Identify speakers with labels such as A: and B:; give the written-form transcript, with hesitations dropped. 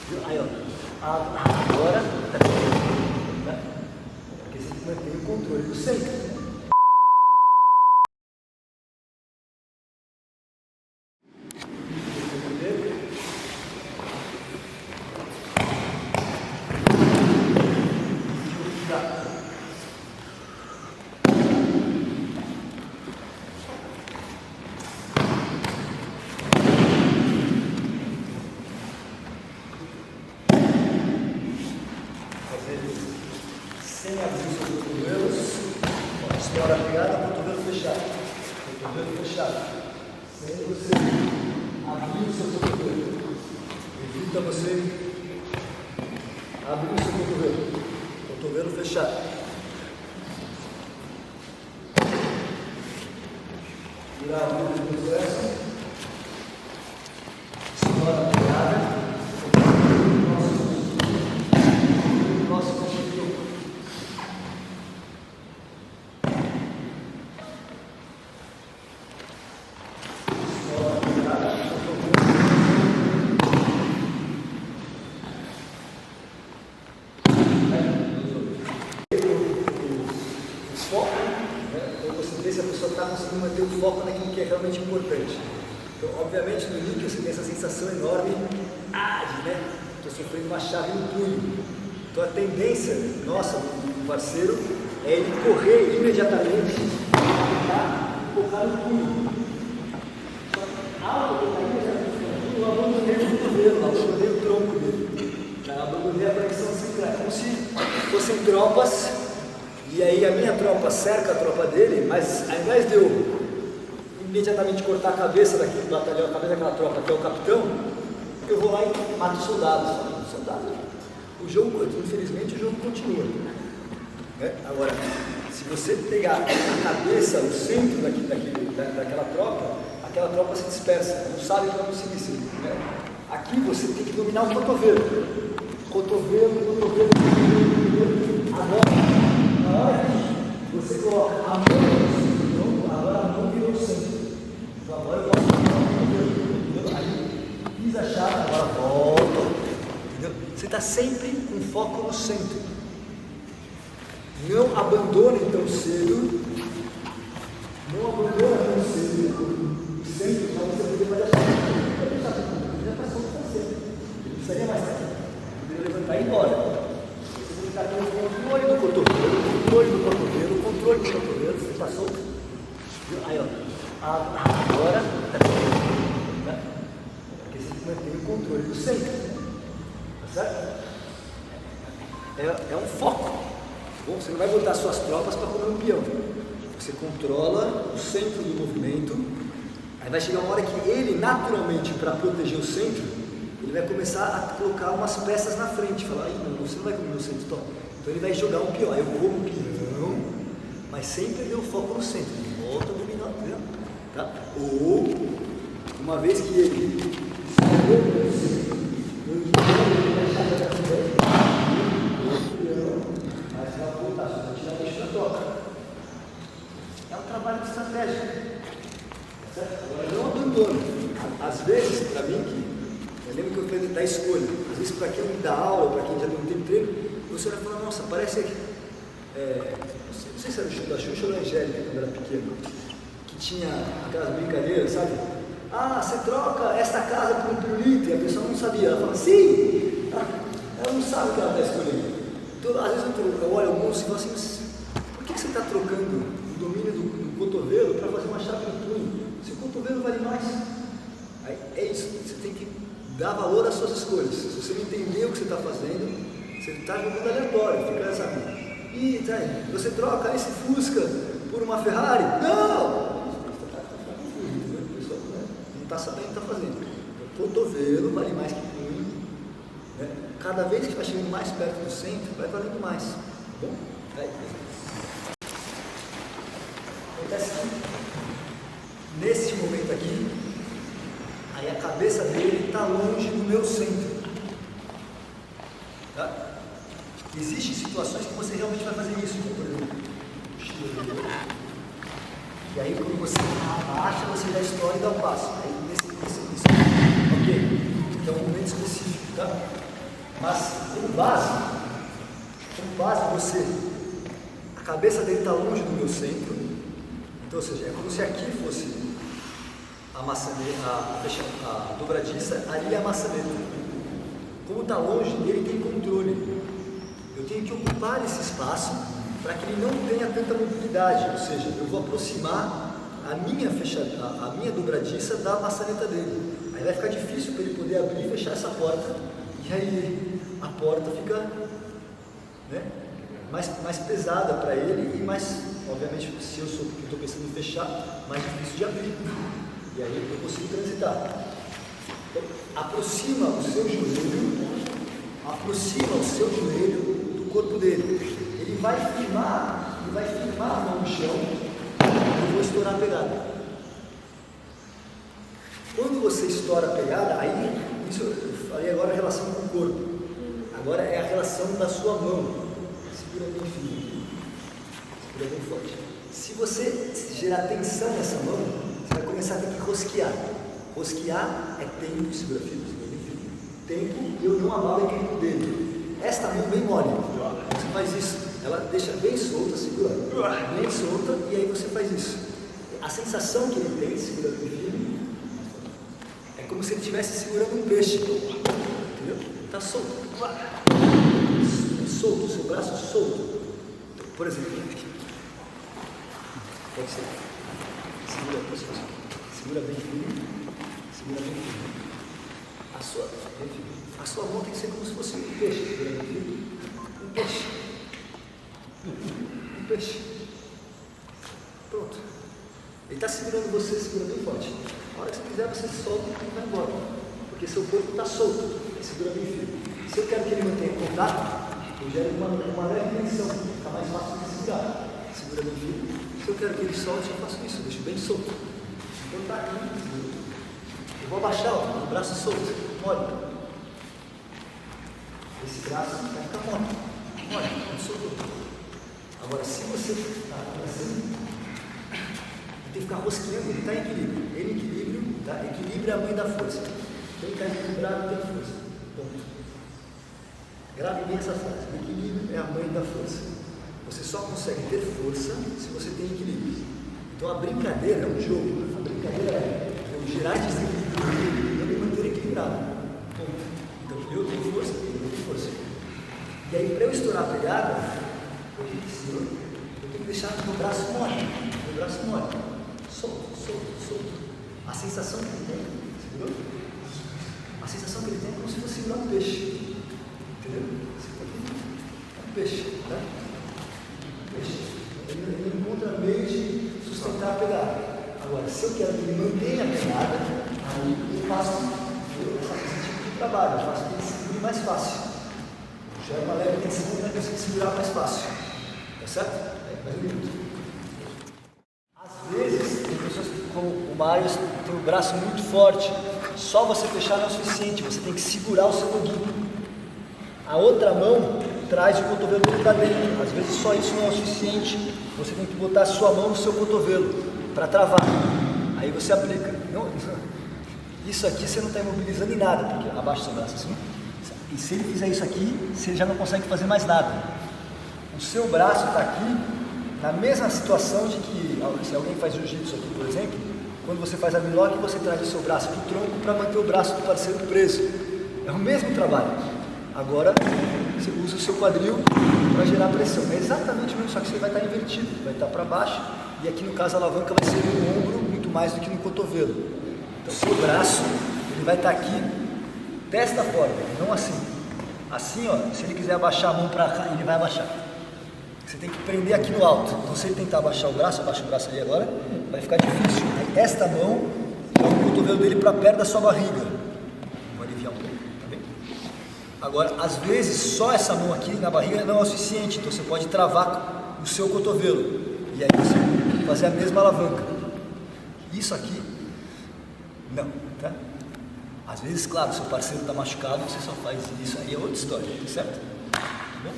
A: Viu? Aí, ó. Agora tá tranquilo, né? Porque você tem que manter o controle do centro. Sem abrir os seus cotovelos, estoura a pegada, cotovelo fechado, cotovelo fechado. Sem você abrir o seu cotovelo, evita você abrir o seu cotovelo, cotovelo fechado. Virar a mão do processo, estoura a pegada. Se a pessoa está conseguindo manter o foco naquilo que é realmente importante. Então, obviamente, no início você tem essa sensação enorme né? Estou sofrendo uma chave no punho. Então, a tendência nossa, do parceiro, é ele correr imediatamente e focar no punho. Só que, ao eu cair, eu já abandonei o cotovelo, abandonei o tronco dele. Abandonei a conexão central. Como se fossem tropas. E aí a minha tropa cerca a tropa dele, mas ao invés de eu imediatamente cortar a cabeça daquele batalhão, a cabeça daquela tropa que é o capitão, eu vou lá e mato os soldados. O jogo, infelizmente, o jogo continua. Né? Agora, se você pegar a cabeça, o centro daquela tropa, aquela tropa se dispersa, não sabe para onde seguir. Né? Aqui você tem que dominar o cotovelo. Cotovelo. Agora, na hora que você coloca a mão no centro, agora a mão virou o centro. Então agora eu posso colocar o cotovelo. Aí fiz a chave, agora volta. Entendeu? Você está sempre com foco no centro. Não abandone tão cedo. O centro para você poder fazer a chave. Já passou o centro. Ele precisaria mais tempo. Poderia levantar e ir embora. Você tem que estar com o controle do cotovelo, você está solto. Aí, ó. Agora está tranquilo, né? Porque você tem que manter o controle do centro. Tá certo? É um foco. Bom, você não vai botar suas tropas para comer um peão. Você controla o centro do movimento. Aí vai chegar uma hora que ele, naturalmente, para proteger o centro, ele vai começar a colocar umas peças na frente. Falar, não, você não vai comer o centro, então ele vai jogar um peão. Aí eu como um peão, mas sem perder o foco no centro. Ele volta a dominar o peão. Tá? Ou, uma vez que ele saiu do centro, ele vai chamar da frente, o peão, mas vai voltar, você vai tirar o bicho da toca. É um trabalho de estratégia. Tá certo? Agora não abandono. Às vezes, para mim, eu lembro que eu falei da escolha. Às vezes, para quem dá aula, para quem já não tem treino, você vai falar, nossa, parece que. Não sei se era o show da Xuxa ou da Angélica, quando era pequeno, que tinha aquelas brincadeiras, sabe? Você troca esta casa por um pirulito, e a pessoa não sabia. Ela fala, sim! Ela não sabe o que ela está escolhendo. Então, às vezes eu olho o moço e falo assim, por que você está trocando o domínio do cotovelo para fazer uma chave no punho? Se o cotovelo vale mais. Aí, é isso, você tem que dar valor às suas escolhas. Se você não entender o que você está fazendo, você está jogando aleatório, fica essa. Você troca esse Fusca por uma Ferrari? Não! Não está sabendo o que está fazendo. O cotovelo vale mais que o punho. Né? Cada vez que vai chegando mais perto do centro, vai valendo mais. Tá bom? Acontece que, nesse momento aqui, aí a cabeça dele está longe do meu centro. Tá? Existem situações que você realmente vai fazer isso, como, por exemplo, e aí quando você abaixa, você já estoura e dá um passo. Aí ok, que é um momento específico, tá? Mas, como base você, a cabeça dele está longe do meu centro, então, ou seja, é como se aqui fosse a dobradiça, ali é a maçaneta. Como está longe, ele tem controle. Eu tenho que ocupar esse espaço para que ele não tenha tanta mobilidade, ou seja, eu vou aproximar a minha dobradiça da maçaneta dele. Aí vai ficar difícil para ele poder abrir e fechar essa porta, e aí a porta fica, né, mais pesada para ele e mais, obviamente, se eu estou pensando em fechar, mais difícil de abrir. E aí eu consigo transitar. Então, aproxima o seu joelho do corpo dele. Ele vai firmar a mão no chão, eu vou estourar a pegada. Quando você estoura a pegada, aí, isso eu falei agora a relação com o corpo. Agora é a relação da sua mão. Segura bem firme, segura bem forte. Se você gerar tensão nessa mão, você vai começar a ter que rosquear. Rosquear é tempo, segura firme, segura bem firme. Tempo e eu não abalo o equilíbrio dele. Esta mão bem mole, você faz isso. Ela deixa bem solta, segura, bem solta, e aí você faz isso. A sensação que ele tem, segurando bem firme, é como se ele estivesse segurando um peixe. Entendeu? Está solto. Solto, seu braço solto. Por exemplo, pode ser. Segura bem firme. Segura bem firme. A sua mão tem que ser como se fosse um peixe. Segura bem firme. Um peixe. Um peixe. Pronto. Ele está segurando você, segura bem forte. A hora que você quiser, você solta e vai embora. Porque seu corpo está solto. Segura bem firme. Se eu quero que ele mantenha contato, eu gero uma leve tensão, fica mais fácil de segurar. Segura bem firme. Se eu quero que ele solte, eu faço isso, eu deixo bem solto. Então tá aqui. Eu vou abaixar o braço solto, mole. Esse braço vai ficar mole. Mole, não soltou. Agora, se você está assim, tem que ficar rosqueando, ele está em equilíbrio. Ele em equilíbrio, tá? Equilíbrio é a mãe da força. Quem está equilibrado tem força. Ponto. Grave bem essa frase. O equilíbrio é a mãe da força. Você só consegue ter força se você tem equilíbrio. Então a brincadeira é um jogo. A brincadeira é eu gerar desequilíbrio e eu me manter equilibrado. Ponto. Então eu tenho força, ele tem força. E aí para eu estourar a pegada, eu tenho que deixar meu braço mole. Meu braço mole. Solto, solto, solto. A sensação que ele tem, segurou? A sensação que ele tem é como se fosse segurar um peixe. Entendeu? Um peixe, tá? Um peixe. Ele encontra meio de sustentar a pegada. Agora, se eu quero que ele mantenha a pegada, aí eu faço esse tipo de trabalho, eu faço que ele segure mais fácil. Gera uma leve tensão para conseguir segurar mais fácil. Tá certo? Mais um minuto. Às vezes, tem pessoas como o Mário tem o braço muito forte. Só você fechar não é o suficiente, você tem que segurar o seu loguinho. A outra mão traz o cotovelo dele para dentro. Às vezes só isso não é o suficiente. Você tem que botar a sua mão no seu cotovelo para travar. Aí você aplica. Isso aqui você não está imobilizando em nada, porque abaixa o seu braço assim. E se ele fizer isso aqui, você já não consegue fazer mais nada. O seu braço está aqui na mesma situação de que, se alguém faz jiu-jitsu aqui, por exemplo, quando você faz a milok, você traz o seu braço para o tronco para manter o braço do parceiro preso. É o mesmo trabalho. Agora, você usa o seu quadril para gerar pressão. É exatamente o mesmo, só que você vai estar invertido. Vai estar para baixo e aqui no caso a alavanca vai ser no ombro muito mais do que no cotovelo. Então o seu braço, ele vai estar aqui desta forma, não assim. Assim, ó, se ele quiser abaixar a mão para cá, ele vai abaixar. Você tem que prender aqui no alto. Então se ele tentar abaixar o braço, abaixa o braço ali agora, vai ficar difícil. Aí esta mão, joga o cotovelo dele para perto da sua barriga. Vou aliviar um pouco, tá bem? Agora, às vezes, só essa mão aqui na barriga não é o suficiente. Então você pode travar o seu cotovelo. E aí você fazer a mesma alavanca. Isso aqui, não, tá? Às vezes, claro, seu parceiro está machucado, você só faz isso aí, é outra história, certo? Tá bom?